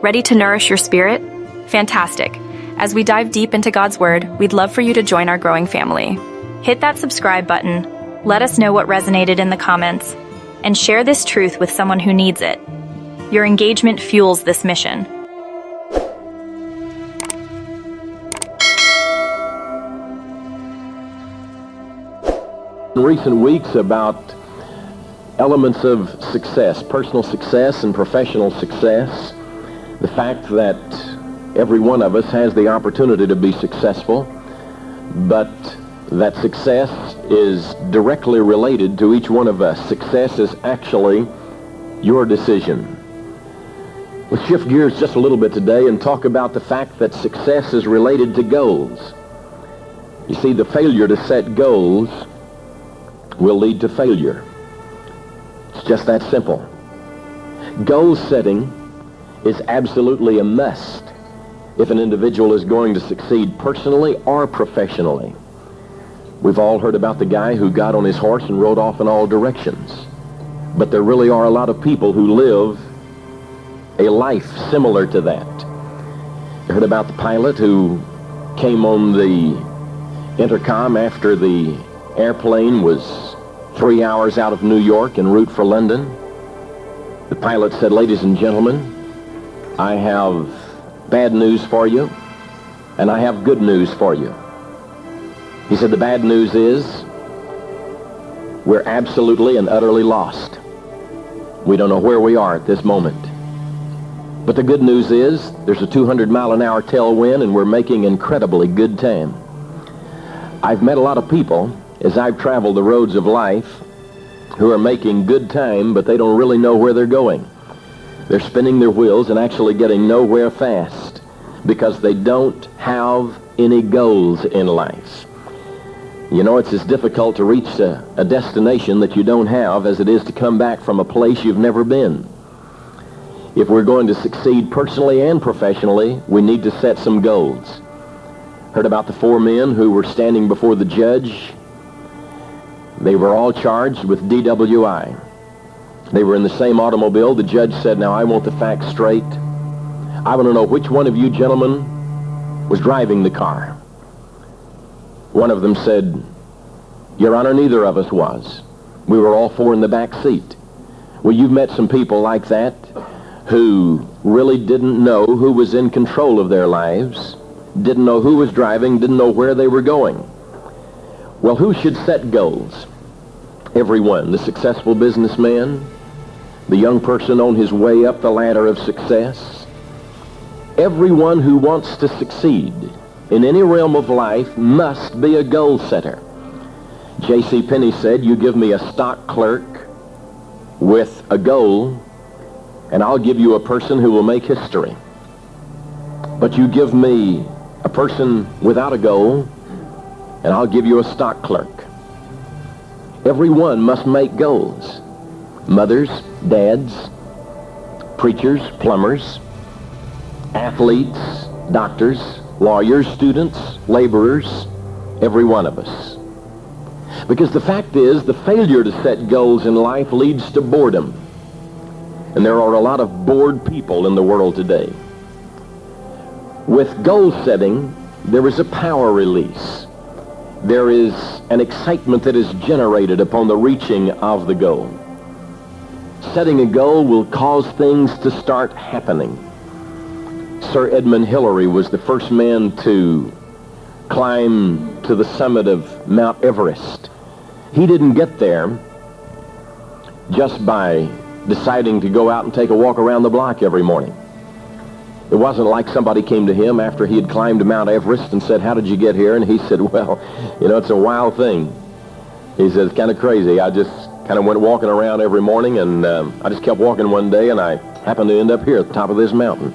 Ready to nourish your spirit? Fantastic. As we dive deep into God's Word, we'd love for you to join our growing family. Hit that subscribe button, let us know what resonated in the comments, and share this truth with someone who needs it. Your engagement fuels this mission. In recent weeks about elements of success, personal success and professional success, the fact that every one of us has the opportunity to be successful, but that success is directly related to each one of us. Success is actually your decision. Let's shift gears just a little bit today and talk about the fact that success is related to goals. You see, the failure to set goals will lead to failure. It's just that simple. Goal setting is absolutely a must if an individual is going to succeed personally or professionally. We've all heard about the guy who got on his horse and rode off in all directions. But there really are a lot of people who live a life similar to that. You heard about the pilot who came on the intercom after the airplane was 3 hours out of New York en route for London. The pilot said, "Ladies and gentlemen, I have bad news for you, and I have good news for you." He said, "The bad news is we're absolutely and utterly lost. We don't know where we are at this moment. But the good news is there's a 200-mile-an-hour tailwind, and we're making incredibly good time." I've met a lot of people as I've traveled the roads of life who are making good time, but they don't really know where they're going. They're spinning their wheels and actually getting nowhere fast because they don't have any goals in life. You know, it's as difficult to reach a destination that you don't have as it is to come back from a place you've never been. If we're going to succeed personally and professionally, we need to set some goals. Heard about the 4 men who were standing before the judge. They were all charged with DWI. They were in the same automobile. The judge said, "Now I want the facts straight. I want to know which one of you gentlemen was driving the car." One of them said, "Your Honor, neither of us was. We were all 4 in the back seat." Well, you've met some people like that who really didn't know who was in control of their lives, didn't know who was driving, didn't know where they were going. Well, who should set goals? Everyone. The successful businessman, the young person on his way up the ladder of success. Everyone who wants to succeed in any realm of life must be a goal setter. J.C. Penney said, "You give me a stock clerk with a goal, and I'll give you a person who will make history. But you give me a person without a goal, and I'll give you a stock clerk." Everyone must make goals. Mothers, dads, preachers, plumbers, athletes, doctors, lawyers, students, laborers, every one of us. Because the fact is, the failure to set goals in life leads to boredom. And there are a lot of bored people in the world today. With goal setting, there is a power release. There is an excitement that is generated upon the reaching of the goal. Setting a goal will cause things to start happening. Sir Edmund Hillary was the first man to climb to the summit of Mount Everest. He didn't get there just by deciding to go out and take a walk around the block every morning. It wasn't like somebody came to him after he had climbed Mount Everest and said, "How did you get here?" And he said, "Well, you know, it's a wild thing." He said, "It's kind of crazy. I just kind of went walking around every morning, and I just kept walking one day, and I happened to end up here at the top of this mountain."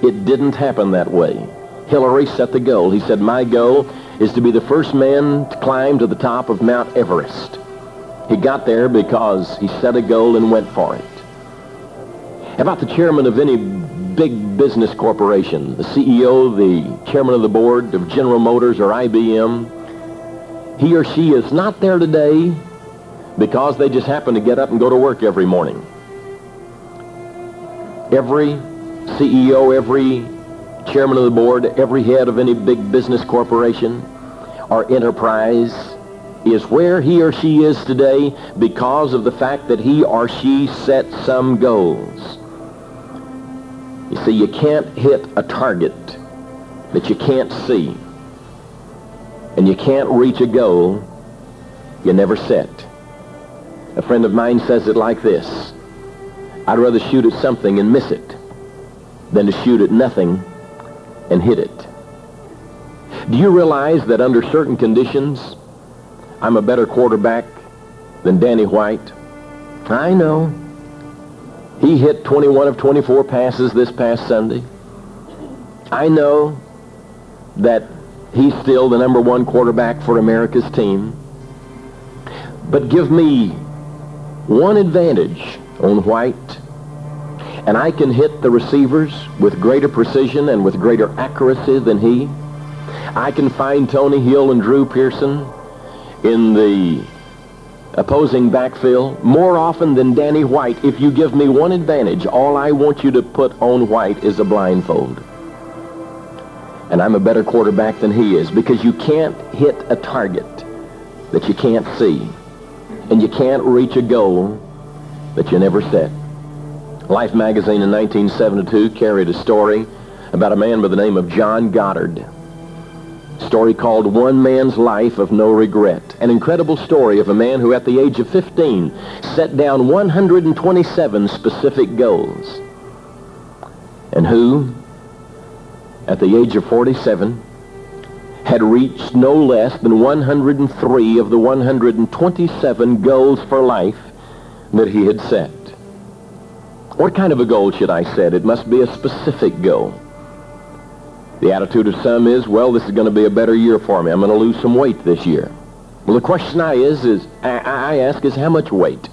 It didn't happen that way. Hillary set the goal. He said, "My goal is to be the first man to climb to the top of Mount Everest." He got there because he set a goal and went for it. How about the chairman of any big business corporation, the CEO, the chairman of the board of General Motors or IBM? He or she is not there today because they just happen to get up and go to work every morning. Every CEO, every chairman of the board, every head of any big business corporation or enterprise is where he or she is today because of the fact that he or she set some goals. You see, you can't hit a target that you can't see, and you can't reach a goal you never set. A friend of mine says it like this: I'd rather shoot at something and miss it than to shoot at nothing and hit it. Do you realize that under certain conditions, I'm a better quarterback than Danny White? I know. He hit 21 of 24 passes this past Sunday. I know that he's still the number one quarterback for America's team. But give me one advantage on White, and I can hit the receivers with greater precision and with greater accuracy than he. I can find Tony Hill and Drew Pearson in the opposing backfield more often than Danny White. If you give me one advantage, all I want you to put on White is a blindfold. And I'm a better quarterback than he is, because you can't hit a target that you can't see, and you can't reach a goal that you never set. Life magazine in 1972 carried a story about a man by the name of John Goddard. A story called One Man's Life of No Regret. An incredible story of a man who at the age of 15 set down 127 specific goals, and who at the age of 47 had reached no less than 103 of the 127 goals for life that he had set. What kind of a goal should I set? It must be a specific goal. The attitude of some is, well, this is going to be a better year for me. I'm going to lose some weight this year. Well, the question I ask is how much weight?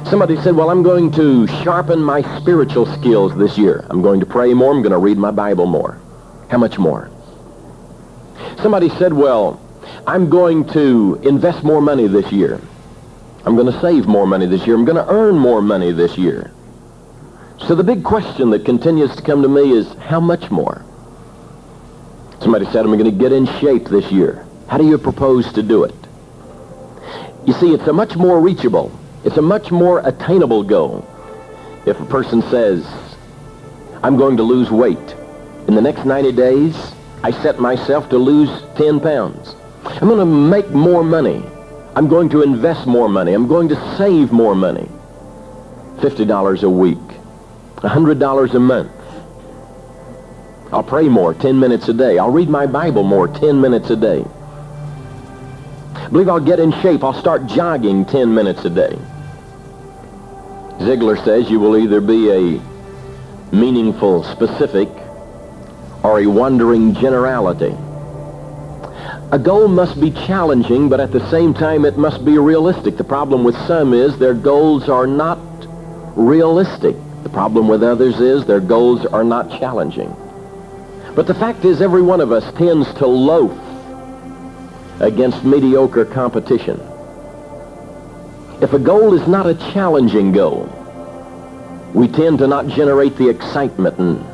Somebody said, well, I'm going to sharpen my spiritual skills this year. I'm going to pray more. I'm going to read my Bible more. How much more? Somebody said, well, I'm going to invest more money this year. I'm going to save more money this year. I'm going to earn more money this year. So the big question that continues to come to me is, how much more? Somebody said, I'm going to get in shape this year. How do you propose to do it? You see, it's a much more reachable, it's a much more attainable goal if a person says, I'm going to lose weight. In the next 90 days, I set myself to lose 10 pounds. I'm going to make more money. I'm going to invest more money. I'm going to save more money. $50 a week. $100 a month. I'll pray more, 10 minutes a day. I'll read my Bible more, 10 minutes a day. I believe I'll get in shape. I'll start jogging 10 minutes a day. Ziegler says you will either be a meaningful specific or a wandering generality. A goal must be challenging, but at the same time it must be realistic. The problem with some is their goals are not realistic. The problem with others is their goals are not challenging. But the fact is, every one of us tends to loaf against mediocre competition. If a goal is not a challenging goal, we tend to not generate the excitement and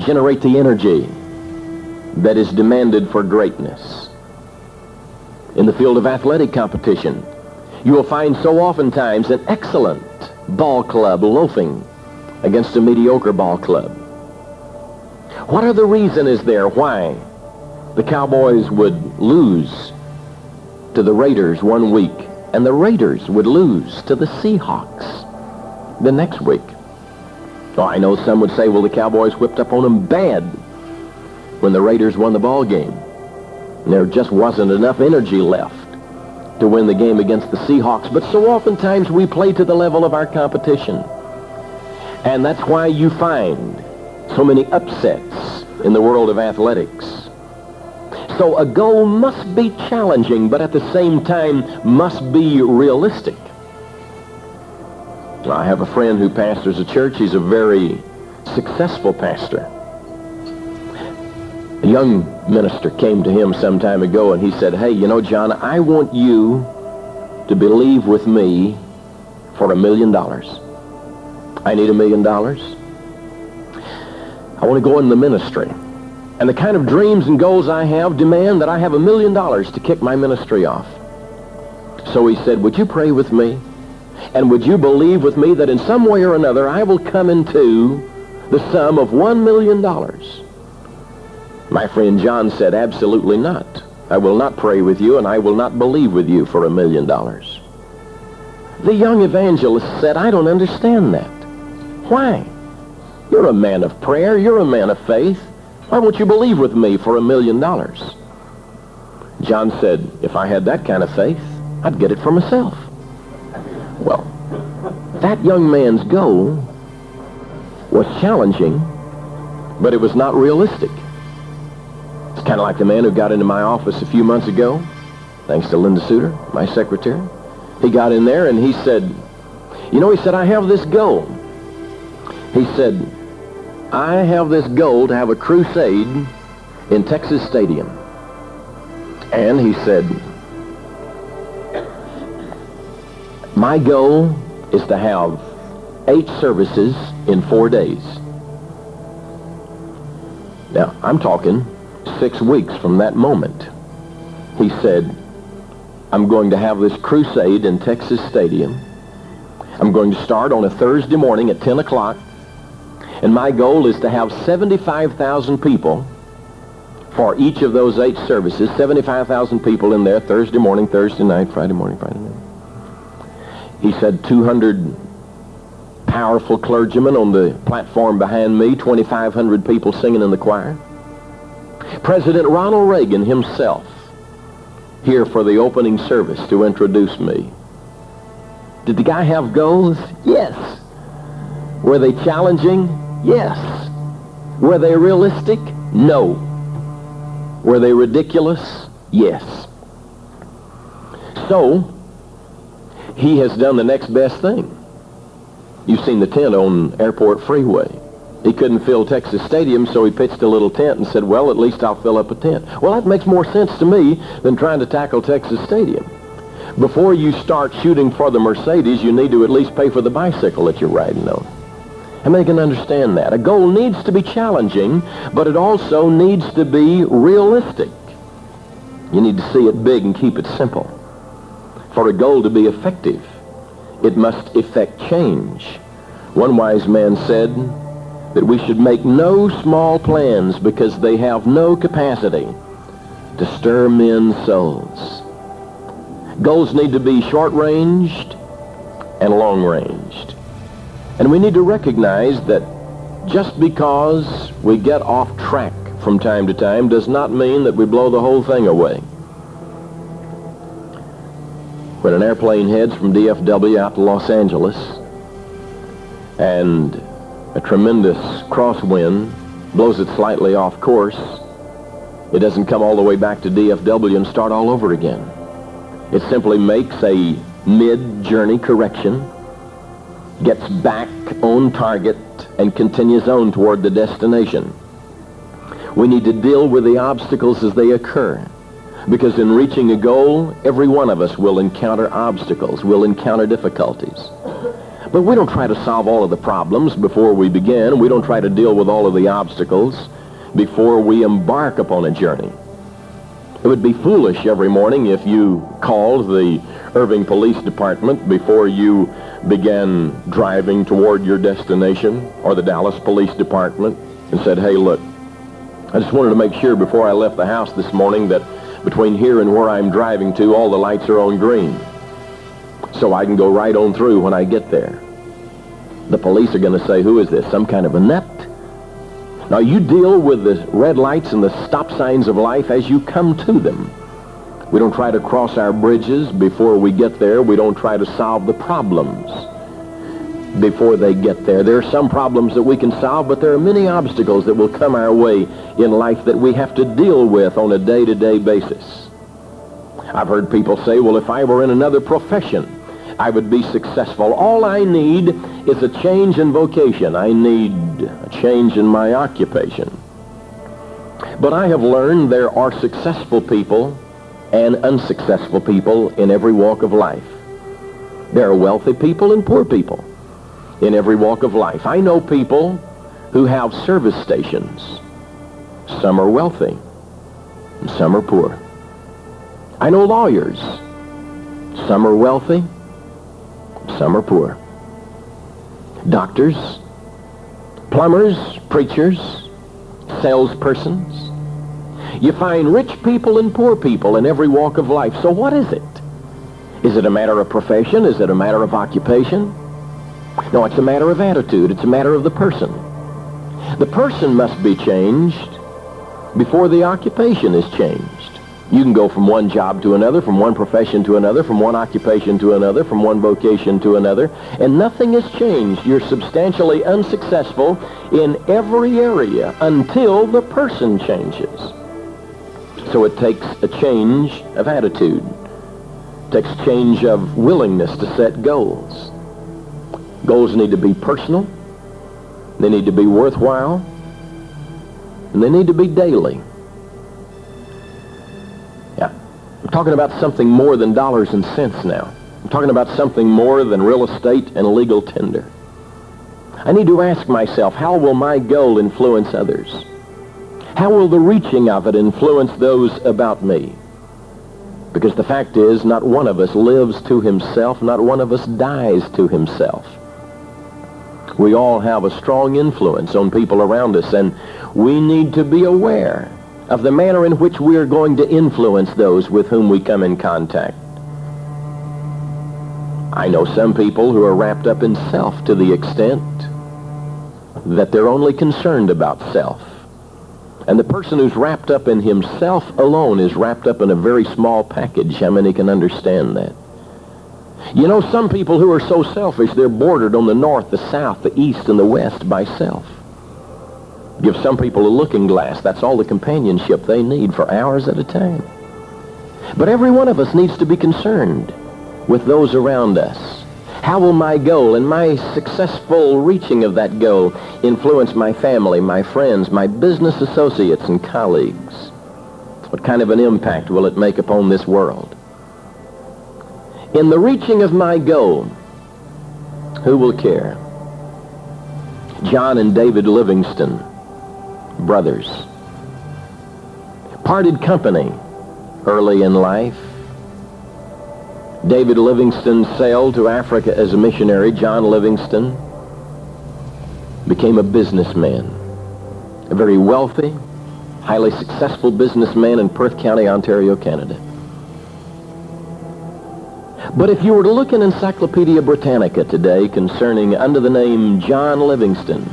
generate the energy that is demanded for greatness. In the field of athletic competition, you will find so oftentimes an excellent ball club loafing against a mediocre ball club. What other reason is there why the Cowboys would lose to the Raiders one week and the Raiders would lose to the Seahawks the next week? Oh, I know some would say, well, the Cowboys whipped up on them bad when the Raiders won the ball game. And there just wasn't enough energy left to win the game against the Seahawks. But so oftentimes we play to the level of our competition. And that's why you find so many upsets in the world of athletics. So a goal must be challenging, but at the same time must be realistic. I have a friend who pastors a church. He's a very successful pastor. A young minister came to him some time ago and he said, hey, you know, John, I want you to believe with me for $1 million. I need $1 million. I want to go in the ministry. And the kind of dreams and goals I have demand that I have $1 million to kick my ministry off. So he said, would you pray with me? And would you believe with me that in some way or another I will come into the sum of $1 million? My friend John said, absolutely not. I will not pray with you, and I will not believe with you for $1 million. The young evangelist said, I don't understand that. Why? You're a man of prayer. You're a man of faith. Why won't you believe with me for $1 million? John said, if I had that kind of faith, I'd get it for myself. Well, that young man's goal was challenging, but it was not realistic. It's kind of like the man who got into my office a few months ago, thanks to Linda Suter, my secretary. He got in there and he said, he said, I have this goal. He said, I have this goal to have a crusade in Texas Stadium. And he said, my goal is to have 8 services in 4 days. Now, I'm talking 6 weeks from that moment. He said, I'm going to have this crusade in Texas Stadium. I'm going to start on a Thursday morning at 10 o'clock. And my goal is to have 75,000 people for each of those 8 services. 75,000 people in there, Thursday morning, Thursday night, Friday morning, Friday night. He said 200 powerful clergymen on the platform behind me, 2,500 people singing in the choir. President Ronald Reagan himself here for the opening service to introduce me. Did the guy have goals? Yes. Were they challenging? Yes. Were they realistic? No. Were they ridiculous? Yes. So, he has done the next best thing. You've seen the tent on Airport Freeway. He couldn't fill Texas Stadium, so he pitched a little tent and said, well, at least I'll fill up a tent. Well, that makes more sense to me than trying to tackle Texas Stadium. Before you start shooting for the Mercedes, you need to at least pay for the bicycle that you're riding on. How many can understand that? A goal needs to be challenging, but it also needs to be realistic. You need to see it big and keep it simple. For a goal to be effective, it must effect change. One wise man said that we should make no small plans because they have no capacity to stir men's souls. Goals need to be short-ranged and long-ranged. And we need to recognize that just because we get off track from time to time does not mean that we blow the whole thing away. When an airplane heads from DFW out to Los Angeles and a tremendous crosswind blows it slightly off course, it doesn't come all the way back to DFW and start all over again. It simply makes a mid-journey correction, gets back on target, and continues on toward the destination. We need to deal with the obstacles as they occur, because in reaching a goal, every one of us will encounter obstacles, will encounter difficulties. But we don't try to solve all of the problems before we begin. We don't try to deal with all of the obstacles before we embark upon a journey. It would be foolish every morning if you called the Irving Police Department before you began driving toward your destination, or the Dallas Police Department, and said, hey, look, I just wanted to make sure before I left the house this morning that between here and where I'm driving to, all the lights are on green, so I can go right on through when I get there. The police are going to say, who is this, some kind of inept? Now, you deal with the red lights and the stop signs of life as you come to them. We don't try to cross our bridges before we get there. We don't try to solve the problems before they get there. There are some problems that we can solve, but there are many obstacles that will come our way in life that we have to deal with on a day-to-day basis. I've heard people say, well, if I were in another profession, I would be successful. All I need is a change in vocation. I need a change in my occupation. But I have learned there are successful people and unsuccessful people in every walk of life. There are wealthy people and poor people in every walk of life. I know people who have service stations. Some are wealthy, and some are poor. I know lawyers. Some are wealthy, some are poor. Doctors, plumbers, preachers, salespersons. You find rich people and poor people in every walk of life. So what is it? Is it a matter of profession? Is it a matter of occupation? No, it's a matter of attitude. It's a matter of the person. The person must be changed before the occupation is changed. You can go from one job to another, from one profession to another, from one occupation to another, from one vocation to another, and nothing has changed. You're substantially unsuccessful in every area until the person changes. So it takes a change of attitude. It takes a change of willingness to set goals. Goals need to be personal, they need to be worthwhile, and they need to be daily. I'm talking about something more than dollars and cents now. I'm talking about something more than real estate and legal tender. I need to ask myself, how will my goal influence others? How will the reaching of it influence those about me? Because the fact is, not one of us lives to himself, not one of us dies to himself. We all have a strong influence on people around us, and we need to be aware of the manner in which we are going to influence those with whom we come in contact. I know some people who are wrapped up in self to the extent that they're only concerned about self. And the person who's wrapped up in himself alone is wrapped up in a very small package. How many can understand that? You know, some people who are so selfish, they're bordered on the north, the south, the east, and the west by self. Give some people a looking glass. That's all the companionship they need for hours at a time. But every one of us needs to be concerned with those around us. How will my goal and my successful reaching of that goal influence my family, my friends, my business associates and colleagues? What kind of an impact will it make upon this world? In the reaching of my goal, who will care? John and David Livingston, brothers, parted company early in life. David Livingston sailed to Africa as a missionary. John Livingston became a businessman, a very wealthy, highly successful businessman in Perth County, Ontario, Canada. But if you were to look in Encyclopedia Britannica today concerning, under the name John Livingston,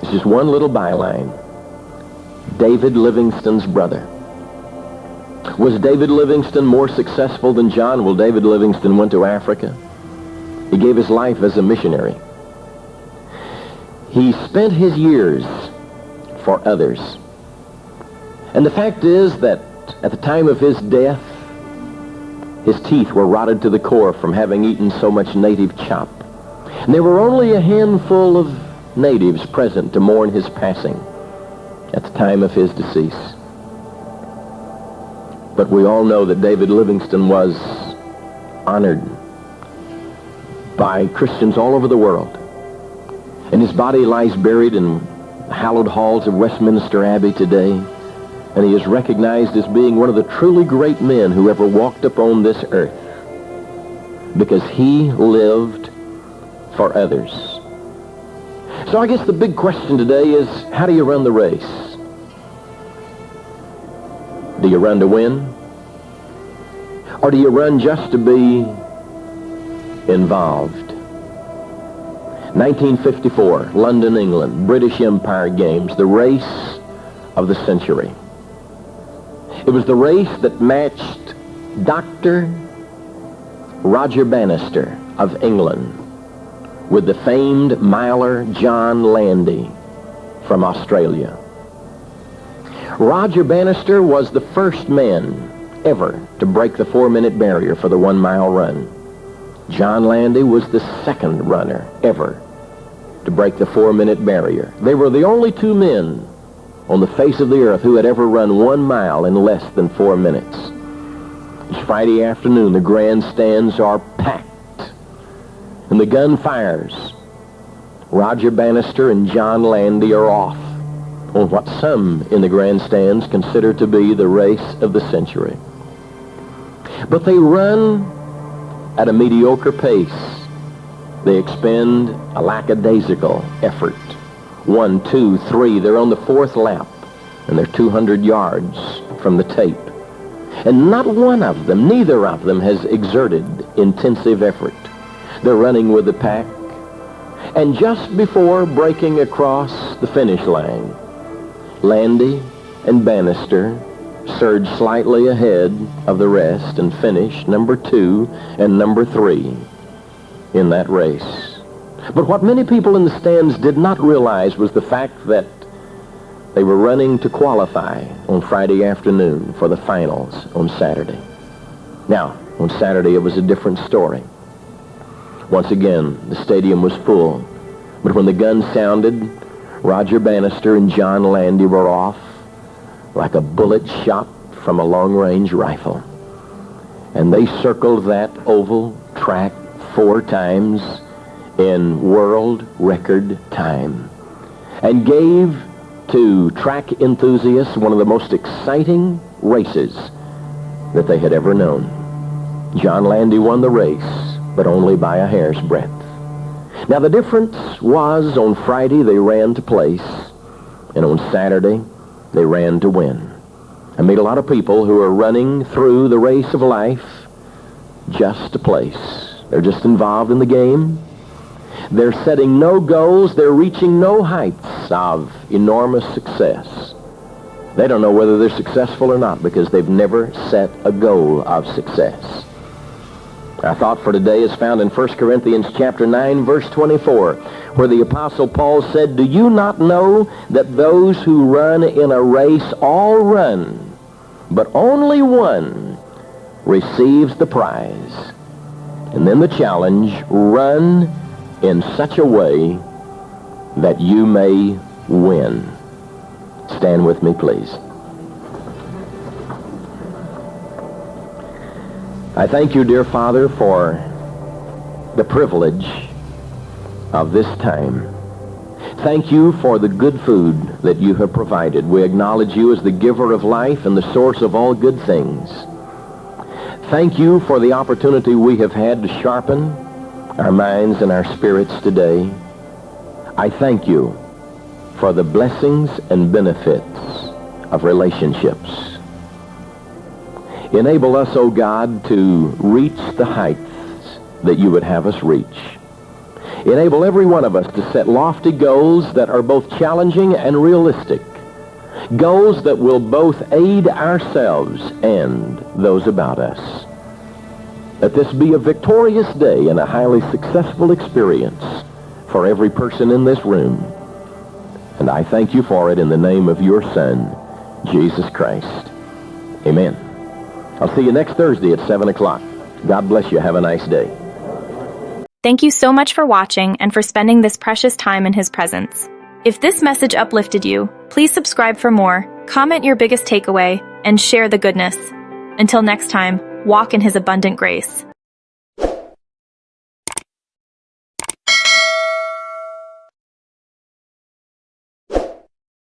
it's just one little byline: David Livingston's brother. Was David Livingston more successful than John? Well, David Livingston went to Africa. He gave his life as a missionary. He spent his years for others. And the fact is that at the time of his death, his teeth were rotted to the core from having eaten so much native chop. And there were only a handful of natives present to mourn his passing at the time of his decease. But we all know that David Livingston was honored by Christians all over the world. And his body lies buried in the hallowed halls of Westminster Abbey today. And he is recognized as being one of the truly great men who ever walked upon this earth, because he lived for others. So I guess the big question today is, how do you run the race? Do you run to win? Or do you run just to be involved? 1954, London, England, British Empire Games, the race of the century. It was the race that matched Dr. Roger Bannister of England with the famed miler John Landy from Australia. Roger Bannister was the first man ever to break the 4-minute barrier for the 1-mile run. John Landy was the second runner ever to break the 4-minute barrier. They were the only two men on the face of the earth who had ever run 1 mile in less than 4 minutes. It's Friday afternoon. The grandstands are packed, and the gun fires. Roger Bannister and John Landy are off on what some in the grandstands consider to be the race of the century. But they run at a mediocre pace. They expend a lackadaisical effort. 1, 2, 3, they're on the fourth lap, and they're 200 yards from the tape. And not one of them, neither of them, has exerted intensive effort. They're running with the pack. And just before breaking across the finish line, Landy and Bannister surged slightly ahead of the rest and finished number 2 and number 3 in that race. But what many people in the stands did not realize was the fact that they were running to qualify on Friday afternoon for the finals on Saturday. Now, on Saturday it was a different story. Once again, the stadium was full. But when the gun sounded, Roger Bannister and John Landy were off like a bullet shot from a long-range rifle. And they circled that oval track 4 times in world record time and gave to track enthusiasts one of the most exciting races that they had ever known. John Landy won the race, but only by a hair's breadth. Now the difference was on Friday they ran to place, and on Saturday they ran to win. I meet a lot of people who are running through the race of life just to place. They're just involved in the game. They're setting no goals. They're reaching no heights of enormous success. They don't know whether they're successful or not because they've never set a goal of success. Our thought for today is found in 1 Corinthians chapter 9, verse 24, where the Apostle Paul said, "Do you not know that those who run in a race all run, but only one receives the prize?" And then the challenge, run in such a way that you may win. Stand with me, please. I thank you, dear Father, for the privilege of this time. Thank you for the good food that you have provided. We acknowledge you as the giver of life and the source of all good things. Thank you for the opportunity we have had to sharpen our minds and our spirits today. I thank you for the blessings and benefits of relationships. Enable us, O God, to reach the heights that you would have us reach. Enable every one of us to set lofty goals that are both challenging and realistic. Goals that will both aid ourselves and those about us. Let this be a victorious day and a highly successful experience for every person in this room. And I thank you for it in the name of your Son, Jesus Christ. Amen. I'll see you next Thursday at 7 o'clock. God bless you. Have a nice day. Thank you so much for watching and for spending this precious time in His presence. If this message uplifted you, please subscribe for more, comment your biggest takeaway, and share the goodness. Until next time, walk in His abundant grace.